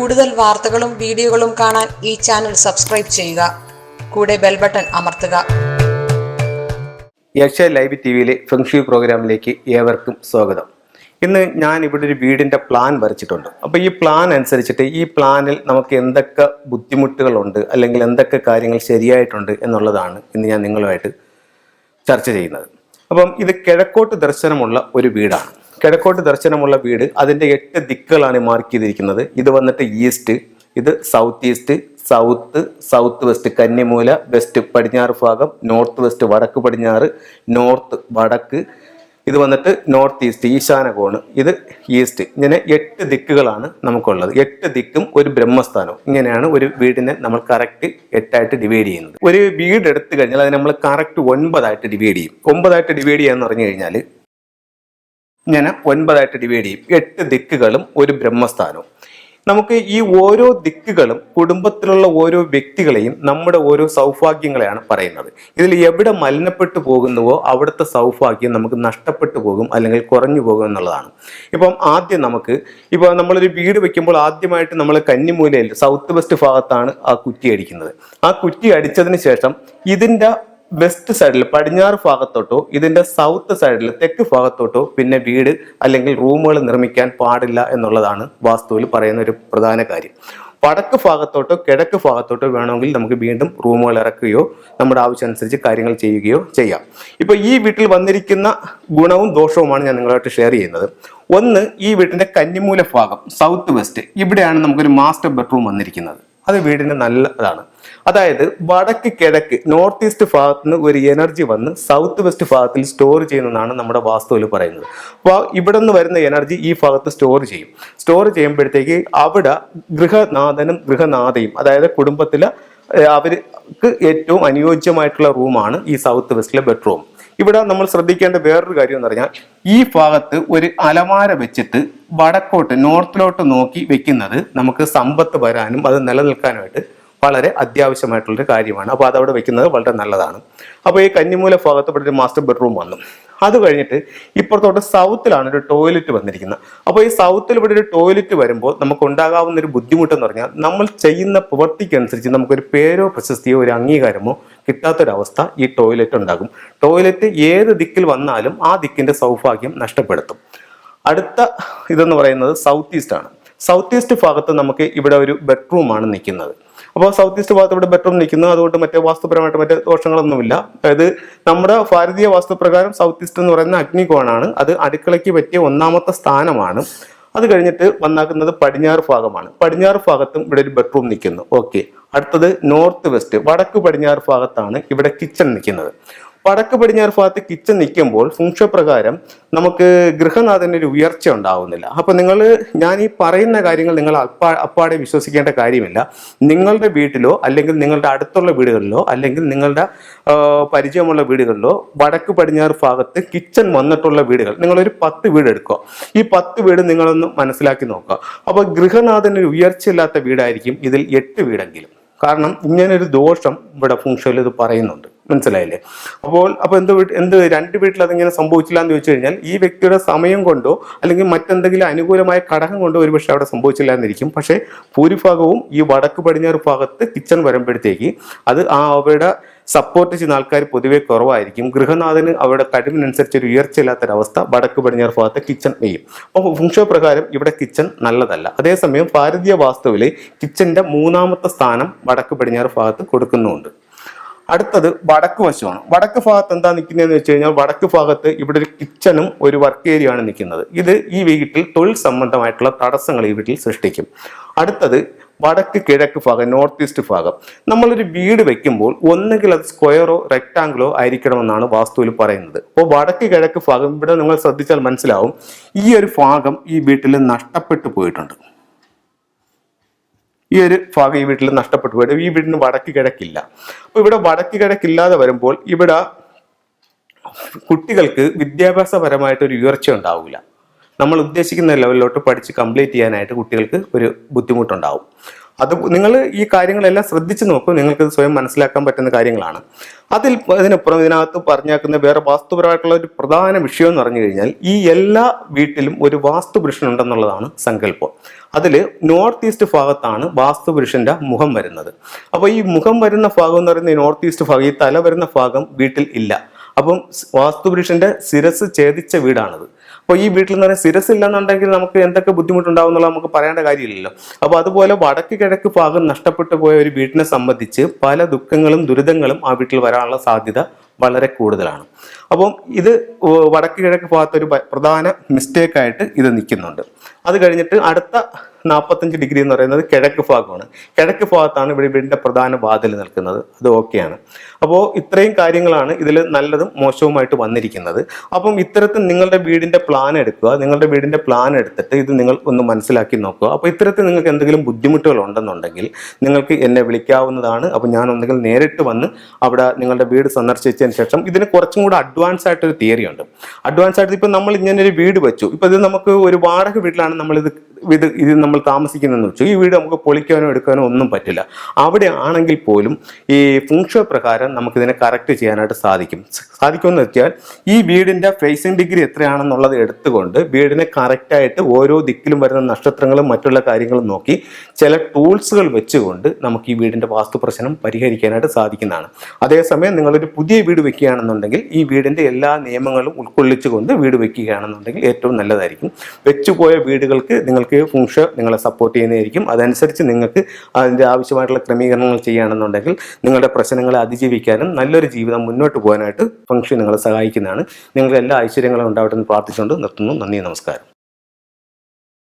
കൂടുതൽ വാർത്തകളും വീഡിയോകളും കാണാൻ ഈ ചാനൽ സബ്സ്ക്രൈബ് ചെയ്യുക. കൂടെ ബെൽ ബട്ടൺ അമർത്തുക. ഏഷ്യ ലൈവ് ടിവിയിലെ ഫെങ്ഷി പ്രോഗ്രാമിലേക്ക് ഏവർക്കും സ്വാഗതം. ഇന്ന് ഞാൻ ഇവിടെ ഒരു വീടിൻ്റെ പ്ലാൻ വരച്ചിട്ടുണ്ട്. അപ്പോൾ ഈ പ്ലാൻ അനുസരിച്ചിട്ട് ഈ പ്ലാനിൽ നമുക്ക് എന്തൊക്കെ ബുദ്ധിമുട്ടുകളുണ്ട് അല്ലെങ്കിൽ എന്തൊക്കെ കാര്യങ്ങൾ ശരിയായിട്ടുണ്ട് എന്നുള്ളതാണ് ഇന്ന് ഞാൻ നിങ്ങളുമായിട്ട് ചർച്ച ചെയ്യുന്നത്. അപ്പം ഇത് കിഴക്കോട്ട് ദർശനമുള്ള ഒരു വീടാണ്. കിഴക്കോട്ട് ദർശനമുള്ള വീട്, അതിൻ്റെ 8 ദിക്കുകളാണ് മാർക്ക് ചെയ്തിരിക്കുന്നത്. ഇത് വന്നിട്ട് ഈസ്റ്റ്, ഇത് സൗത്ത് ഈസ്റ്റ്, സൗത്ത് വെസ്റ്റ് കന്നിമൂല, വെസ്റ്റ് പടിഞ്ഞാറ് ഭാഗം, നോർത്ത് വെസ്റ്റ് വടക്ക് പടിഞ്ഞാറ്, നോർത്ത് വടക്ക്, ഇത് വന്നിട്ട് നോർത്ത് ഈസ്റ്റ് ഈശാന കോണ്, ഇത് ഈസ്റ്റ്. ഇങ്ങനെ 8 ദിക്കുകളാണ് നമുക്കുള്ളത്. 8 ദിക്കും ഒരു ബ്രഹ്മസ്ഥാനവും. ഇങ്ങനെയാണ് ഒരു വീടിനെ നമ്മൾ കറക്റ്റ് 8ആയിട്ട് ഡിവൈഡ് ചെയ്യുന്നത്. ഒരു വീട് എടുത്തു കഴിഞ്ഞാൽ അത് നമ്മൾ കറക്റ്റ് 9ആയിട്ട് ഡിവൈഡ് ചെയ്യും. 9ആയിട്ട് ഡിവൈഡ് ചെയ്യാന്ന് പറഞ്ഞു കഴിഞ്ഞാൽ ഇങ്ങനെ 9ആയിട്ട് ഡിവൈഡ് ചെയ്യും. 8 ദിക്കുകളും ഒരു ബ്രഹ്മസ്ഥാനവും. നമുക്ക് ഈ ഓരോ ദിക്കുകളും കുടുംബത്തിലുള്ള ഓരോ വ്യക്തികളെയും നമ്മുടെ ഓരോ സൗഭാഗ്യങ്ങളെയാണ് പറയുന്നത്. ഇതിൽ എവിടെ മലിനപ്പെട്ടു പോകുന്നുവോ അവിടുത്തെ സൗഭാഗ്യം നമുക്ക് നഷ്ടപ്പെട്ടു പോകും അല്ലെങ്കിൽ കുറഞ്ഞു പോകും എന്നുള്ളതാണ്. ഇപ്പം ആദ്യം ഇപ്പോൾ നമ്മളൊരു വീട് വെക്കുമ്പോൾ ആദ്യമായിട്ട് നമ്മൾ കന്നിമൂലയിൽ സൗത്ത് വെസ്റ്റ് ഭാഗത്താണ് ആ കുറ്റി അടിക്കുന്നത്. ആ കുറ്റി അടിച്ചതിന് ശേഷം ഇതിൻ്റെ വെസ്റ്റ് സൈഡിൽ പടിഞ്ഞാറ് ഭാഗത്തോട്ടോ ഇതിൻ്റെ സൗത്ത് സൈഡിൽ തെക്ക് ഭാഗത്തോട്ടോ പിന്നെ വീട് അല്ലെങ്കിൽ റൂമുകൾ നിർമ്മിക്കാൻ പാടില്ല എന്നുള്ളതാണ് വാസ്തുവിൽ പറയുന്ന ഒരു പ്രധാന കാര്യം. വടക്ക് ഭാഗത്തോട്ടോ കിഴക്ക് ഭാഗത്തോട്ടോ വേണമെങ്കിൽ നമുക്ക് വീണ്ടും റൂമുകൾ ഇറക്കുകയോ നമ്മുടെ ആവശ്യമനുസരിച്ച് കാര്യങ്ങൾ ചെയ്യുകയോ ചെയ്യാം. ഇപ്പോൾ ഈ വീട്ടിൽ വന്നിരിക്കുന്ന ഗുണവും ദോഷവുമാണ് ഞാൻ നിങ്ങളുമായിട്ട് ഷെയർ ചെയ്യുന്നത്. ഒന്ന്, ഈ വീട്ടിൻ്റെ കന്നിമൂല ഭാഗം സൗത്ത് വെസ്റ്റ്, ഇവിടെയാണ് നമുക്കൊരു മാസ്റ്റർ ബെഡ്റൂം വന്നിരിക്കുന്നത്. അത് വീടിന് നല്ലതാണ്. അതായത് വടക്ക് കിഴക്ക് നോർത്ത് ഈസ്റ്റ് ഭാഗത്ത് നിന്ന് ഒരു എനർജി വന്ന് സൗത്ത് വെസ്റ്റ് ഭാഗത്തിൽ സ്റ്റോർ ചെയ്യുന്നതാണ് നമ്മുടെ വാസ്തുവിൽ പറയുന്നത്. അപ്പോൾ ഇവിടെ നിന്ന് വരുന്ന എനർജി ഈ ഭാഗത്ത് സ്റ്റോർ ചെയ്യും. സ്റ്റോർ ചെയ്യുമ്പോഴത്തേക്ക് അവിടെ ഗൃഹനാഥനും ഗൃഹനാഥയും, അതായത് കുടുംബത്തിലെ അവർക്ക് ഏറ്റവും അനുയോജ്യമായിട്ടുള്ള റൂമാണ് ഈ സൗത്ത് വെസ്റ്റിലെ ബെഡ്റൂം. ഇവിടെ നമ്മൾ ശ്രദ്ധിക്കേണ്ട വേറൊരു കാര്യം എന്ന് പറഞ്ഞാൽ ഈ ഭാഗത്ത് ഒരു അലമാര വെച്ചിട്ട് വടക്കോട്ട് നോർത്തിലോട്ട് നോക്കി വെക്കുന്നത് നമുക്ക് സമ്പത്ത് വരാനും അത് നിലനിൽക്കാനുമായിട്ട് വളരെ അത്യാവശ്യമായിട്ടുള്ളൊരു കാര്യമാണ്. അപ്പോൾ അതവിടെ വെക്കുന്നത് വളരെ നല്ലതാണ്. അപ്പോൾ ഈ കന്നിമൂല ഭാഗത്ത് ഇവിടെ ഒരു മാസ്റ്റർ ബെഡ്റൂം വന്നു. അത് കഴിഞ്ഞിട്ട് ഇപ്പുറത്തോട്ട് സൗത്തിലാണ് ഒരു ടോയ്ലറ്റ് വന്നിരിക്കുന്നത്. അപ്പോൾ ഈ സൗത്തിൽ ഇവിടെ ഒരു ടോയ്ലറ്റ് വരുമ്പോൾ നമുക്ക് ഉണ്ടാകാവുന്ന ഒരു ബുദ്ധിമുട്ടെന്ന് പറഞ്ഞാൽ നമ്മൾ ചെയ്യുന്ന പ്രവൃത്തിക്കനുസരിച്ച് നമുക്കൊരു പേരോ പ്രശസ്തിയോ ഒരു അംഗീകാരമോ കിട്ടാത്തൊരവസ്ഥ ഈ ടോയ്ലറ്റ് ഉണ്ടാകും. ടോയ്ലറ്റ് ഏത് ദിക്കിൽ വന്നാലും ആ ദിക്കിൻ്റെ സൗഭാഗ്യം നഷ്ടപ്പെടുത്തും. അടുത്ത ഇതെന്ന് പറയുന്നത് സൗത്ത് ഈസ്റ്റ് ആണ്. സൗത്ത് ഈസ്റ്റ് ഭാഗത്ത് നമുക്ക് ഇവിടെ ഒരു ബെഡ്റൂമാണ് നിൽക്കുന്നത്. അപ്പോൾ സൗത്ത് ഈസ്റ്റ് ഭാഗത്ത് ഇവിടെ ബെഡ്റൂം നിൽക്കുന്നു. അതുകൊണ്ട് മറ്റേ വാസ്തുപരമായിട്ട് മറ്റേ ദോഷങ്ങളൊന്നുമില്ല. അതായത് നമ്മുടെ ഭാരതീയ വാസ്തുപ്രകാരം സൗത്ത് ഈസ്റ്റ് എന്ന് പറയുന്ന അഗ്നികോണാണ്. അത് അടുക്കളയ്ക്ക് പറ്റിയ 1ാമത്തെ സ്ഥാനമാണ്. അത് കഴിഞ്ഞിട്ട് വന്നാക്കുന്നത് പടിഞ്ഞാറ് ഭാഗമാണ്. പടിഞ്ഞാറ് ഭാഗത്തും ഇവിടെ ഒരു ബെഡ്റൂം നിൽക്കുന്നു. ഓക്കെ. അടുത്തത് നോർത്ത് വെസ്റ്റ് വടക്ക് പടിഞ്ഞാറ് ഭാഗത്താണ് ഇവിടെ കിച്ചൺ നിൽക്കുന്നത്. വടക്ക് പടിഞ്ഞാറ് ഭാഗത്ത് കിച്ചൺ നിൽക്കുമ്പോൾ ഫംഗ്ഷൻ പ്രകാരം നമുക്ക് ഗൃഹനാഥന് ഒരു ഉയർച്ച ഉണ്ടാവുന്നില്ല. അപ്പൊ ഞാൻ ഈ പറയുന്ന കാര്യങ്ങൾ നിങ്ങൾ അപ്പാടെ വിശ്വസിക്കേണ്ട കാര്യമില്ല. നിങ്ങളുടെ വീട്ടിലോ അല്ലെങ്കിൽ നിങ്ങളുടെ അടുത്തുള്ള വീടുകളിലോ അല്ലെങ്കിൽ നിങ്ങളുടെ പരിചയമുള്ള വീടുകളിലോ വടക്ക് പടിഞ്ഞാറ് ഭാഗത്ത് കിച്ചൺ വന്നിട്ടുള്ള വീടുകൾ നിങ്ങളൊരു 10 വീട് എടുക്കുക. ഈ 10 വീട് നിങ്ങളൊന്ന് മനസ്സിലാക്കി നോക്കുക. അപ്പോൾ ഗൃഹനാഥന് ഉയർച്ചയില്ലാത്ത വീടായിരിക്കും ഇതിൽ 8 വീടെങ്കിലും. കാരണം ഇങ്ങനൊരു ദോഷം ഇവിടെ ഫംഗ്ഷനിൽ ഇത് പറയുന്നുണ്ട്. മനസ്സിലായില്ലേ? അപ്പോൾ എന്ത് 2 വീട്ടിൽ അതിങ്ങനെ സംഭവിച്ചില്ല എന്ന് ചോദിച്ചു കഴിഞ്ഞാൽ ഈ വ്യക്തിയുടെ സമയം കൊണ്ടോ അല്ലെങ്കിൽ മറ്റെന്തെങ്കിലും അനുകൂലമായ ഘടകം കൊണ്ടോ ഒരുപക്ഷെ അവിടെ സംഭവിച്ചില്ല എന്നിരിക്കും. പക്ഷേ ഭൂരിഭാഗവും ഈ വടക്ക് പടിഞ്ഞാറ് ഭാഗത്ത് കിച്ചൺ വരുമ്പോഴത്തേക്ക് അത് അവരുടെ സപ്പോർട്ട് ചെയ്യുന്ന ആൾക്കാർ പൊതുവെ കുറവായിരിക്കും. ഗൃഹനാഥന് അവരുടെ കഴിവിനനുസരിച്ച് ഒരു ഉയർച്ചയില്ലാത്തൊരവസ്ഥ വടക്ക് പടിഞ്ഞാറ് ഭാഗത്ത് കിച്ചൺ ചെയ്യും. അപ്പോൾ ഫംഗ്ഷൻ പ്രകാരം ഇവിടെ കിച്ചൺ നല്ലതല്ല. അതേസമയം ഭാരതീയ വാസ്തുവിൽ കിച്ചന്റെ 3ാമത്തെ സ്ഥാനം വടക്ക് പടിഞ്ഞാറ് ഭാഗത്ത് കൊടുക്കുന്നുമുണ്ട്. അടുത്തത് വടക്ക് വശമാണ്. വടക്ക് ഭാഗത്ത് എന്താ നിൽക്കുന്നതെന്ന് വെച്ച് കഴിഞ്ഞാൽ വടക്ക് ഭാഗത്ത് ഇവിടെ ഒരു കിച്ചണും ഒരു വർക്ക് ഏരിയയാണ് നിൽക്കുന്നത്. ഇത് ഈ വീട്ടിൽ തൊഴിൽ സംബന്ധമായിട്ടുള്ള തടസ്സങ്ങൾ ഈ വീട്ടിൽ സൃഷ്ടിക്കും. അടുത്തത് വടക്ക് കിഴക്ക് ഭാഗം നോർത്ത് ഈസ്റ്റ് ഭാഗം. നമ്മളൊരു വീട് വെക്കുമ്പോൾ ഒന്നുകിൽ അത് സ്ക്വയറോ റെക്ടാങ്കിളോ ആയിരിക്കണമെന്നാണ് വാസ്തുവിൽ പറയുന്നത്. അപ്പോൾ വടക്ക് കിഴക്ക് ഭാഗം ഇവിടെ നിങ്ങൾ ശ്രദ്ധിച്ചാൽ മനസ്സിലാവും ഈ ഒരു ഭാഗം ഈ വീട്ടിൽ നഷ്ടപ്പെട്ടു പോയിട്ടുണ്ട്. ഈ ഒരു ഭാഗം ഈ വീട്ടിൽ നഷ്ടപ്പെട്ടു പോയിട്ട് ഈ വീടിന് വടക്ക് കിഴക്കില്ല. അപ്പോൾ ഇവിടെ വടക്ക് കിഴക്കില്ലാതെ വരുമ്പോൾ ഇവിടെ കുട്ടികൾക്ക് വിദ്യാഭ്യാസപരമായിട്ടൊരു ഉയർച്ച ഉണ്ടാവില്ല. നമ്മൾ ഉദ്ദേശിക്കുന്ന ലെവലിലോട്ട് പഠിച്ച് കംപ്ലീറ്റ് ചെയ്യാനായിട്ട് കുട്ടികൾക്ക് ഒരു ബുദ്ധിമുട്ടുണ്ടാവും. അത് നിങ്ങൾ ഈ കാര്യങ്ങളെല്ലാം ശ്രദ്ധിച്ച് നോക്കൂ. നിങ്ങൾക്ക് സ്വയം മനസ്സിലാക്കാൻ പറ്റുന്ന കാര്യങ്ങളാണ്. അതിനപ്പുറം ഇതിനകത്ത് പറഞ്ഞേക്കുന്ന വേറെ വാസ്തുപരമായിട്ടുള്ള ഒരു പ്രധാന വിഷയം എന്ന് പറഞ്ഞു കഴിഞ്ഞാൽ ഈ എല്ലാ വീട്ടിലും ഒരു വാസ്തുപുരുഷൻ ഉണ്ടെന്നുള്ളതാണ് സങ്കല്പം. അതിൽ നോർത്ത് ഈസ്റ്റ് ഭാഗത്താണ് വാസ്തുപുരുഷന്റെ മുഖം വരുന്നത്. അപ്പോൾ ഈ മുഖം വരുന്ന ഭാഗം എന്ന് പറയുന്നത് നോർത്ത് ഈസ്റ്റ് ഭാഗം, ഈ തല വരുന്ന ഭാഗം വീട്ടിൽ ഇല്ല. അപ്പം വാസ്തുപുരുഷന്റെ ശിരസ് ഛേദിച്ച വീടാണത്. അപ്പോൾ ഈ വീട്ടിൽ നിന്ന് ശിരസ് ഇല്ലെന്നുണ്ടെങ്കിൽ നമുക്ക് എന്തൊക്കെ ബുദ്ധിമുട്ടുണ്ടാവും എന്നുള്ളത് നമുക്ക് പറയേണ്ട കാര്യമില്ലല്ലോ. അപ്പോൾ അതുപോലെ വടക്ക് കിഴക്ക് ഭാഗം നഷ്ടപ്പെട്ടു പോയ ഒരു വീട്ടിനെ സംബന്ധിച്ച് പല ദുഃഖങ്ങളും ദുരിതങ്ങളും ആ വീട്ടിൽ വരാനുള്ള സാധ്യത വളരെ കൂടുതലാണ്. അപ്പം ഇത് വടക്ക് കിഴക്ക് ഭാഗത്തൊരു പ്രധാന മിസ്റ്റേക്കായിട്ട് ഇത് നിൽക്കുന്നുണ്ട്. അത് കഴിഞ്ഞിട്ട് അടുത്ത 45 ഡിഗ്രി എന്ന് പറയുന്നത് കിഴക്ക് ഭാഗമാണ്. കിഴക്ക് ഭാഗത്താണ് ഇവിടെ വീടിൻ്റെ പ്രധാന വാതിൽ നിൽക്കുന്നത്. അത് ഓക്കെയാണ്. അപ്പോൾ ഇത്രയും കാര്യങ്ങളാണ് ഇതിൽ നല്ലതും മോശവുമായിട്ട് വന്നിരിക്കുന്നത്. അപ്പം ഇത്തരത്തിൽ നിങ്ങളുടെ വീടിൻ്റെ പ്ലാൻ എടുക്കുക. നിങ്ങളുടെ വീടിൻ്റെ പ്ലാൻ എടുത്തിട്ട് ഇത് നിങ്ങൾ ഒന്ന് മനസ്സിലാക്കി നോക്കുക. അപ്പോൾ ഇത്തരത്തിൽ നിങ്ങൾക്ക് എന്തെങ്കിലും ബുദ്ധിമുട്ടുകൾ ഉണ്ടെന്നുണ്ടെങ്കിൽ നിങ്ങൾക്ക് എന്നെ വിളിക്കാവുന്നതാണ്. അപ്പോൾ ഞാൻ ഒന്നുകിൽ നേരിട്ട് വന്ന് അവിടെ നിങ്ങളുടെ വീട് സന്ദർശിച്ചതിന് ശേഷം ഇതിന് കുറച്ചും കൂടെ അഡ്വാൻസ് ആയിട്ടൊരു തിയറി ഉണ്ട്. അഡ്വാൻസ് ആയിട്ട് ഇപ്പം നമ്മൾ ഇങ്ങനെ ഒരു വീട് വെച്ചു. ഇപ്പം ഇത് നമുക്ക് ഒരു വാടക വീട്ടിലാണ് ഇത് നമ്മൾ താമസിക്കുന്നതെന്ന് വെച്ചു. ഈ വീട് നമുക്ക് പൊളിക്കാനോ എടുക്കാനോ ഒന്നും പറ്റില്ല. അവിടെ ആണെങ്കിൽ പോലും ഈ ഫുങ്ഷോ പ്രകാരം നമുക്കിതിനെ കറക്റ്റ് ചെയ്യാനായിട്ട് സാധിക്കുമെന്ന് വെച്ചാൽ ഈ വീടിൻ്റെ ഫേസിംഗ് ഡിഗ്രി എത്രയാണെന്നുള്ളത് എടുത്തുകൊണ്ട് വീടിനെ കറക്റ്റായിട്ട് ഓരോ ദിക്കിലും വരുന്ന നക്ഷത്രങ്ങളും മറ്റുള്ള കാര്യങ്ങളും നോക്കി ചില ടൂൾസുകൾ വെച്ചുകൊണ്ട് നമുക്ക് ഈ വീടിൻ്റെ വാസ്തു പ്രശ്നം പരിഹരിക്കാനായിട്ട് സാധിക്കുന്നതാണ്. അതേസമയം നിങ്ങളൊരു പുതിയ വീട് വെക്കുകയാണെന്നുണ്ടെങ്കിൽ ഈ വീടിൻ്റെ എല്ലാ നിയമങ്ങളും ഉൾക്കൊള്ളിച്ചുകൊണ്ട് വീട് വെക്കുകയാണെന്നുണ്ടെങ്കിൽ ഏറ്റവും നല്ലതായിരിക്കും. വെച്ചുപോയ വീടുകൾക്ക് നിങ്ങൾക്ക് ഫുങ്ഷോ നിങ്ങളെ സപ്പോർട്ട് ചെയ്യുന്നതായിരിക്കും. അതനുസരിച്ച് നിങ്ങൾക്ക് അതിൻ്റെ ആവശ്യമായിട്ടുള്ള ക്രമീകരണങ്ങൾ ചെയ്യുകയാണെന്നുണ്ടെങ്കിൽ നിങ്ങളുടെ പ്രശ്നങ്ങളെ അതിജീവിക്കാനും നല്ലൊരു ജീവിതം മുന്നോട്ട് പോകാനായിട്ട് ഫുങ്ഷോ നിങ്ങളെ സഹായിക്കുന്നതാണ്. നിങ്ങൾക്ക് എല്ലാ ഐശ്വര്യങ്ങളും ഉണ്ടാവട്ടെ എന്ന് പ്രാർത്ഥിച്ചുകൊണ്ട് നിർത്തുന്നു. നന്ദി, നമസ്കാരം.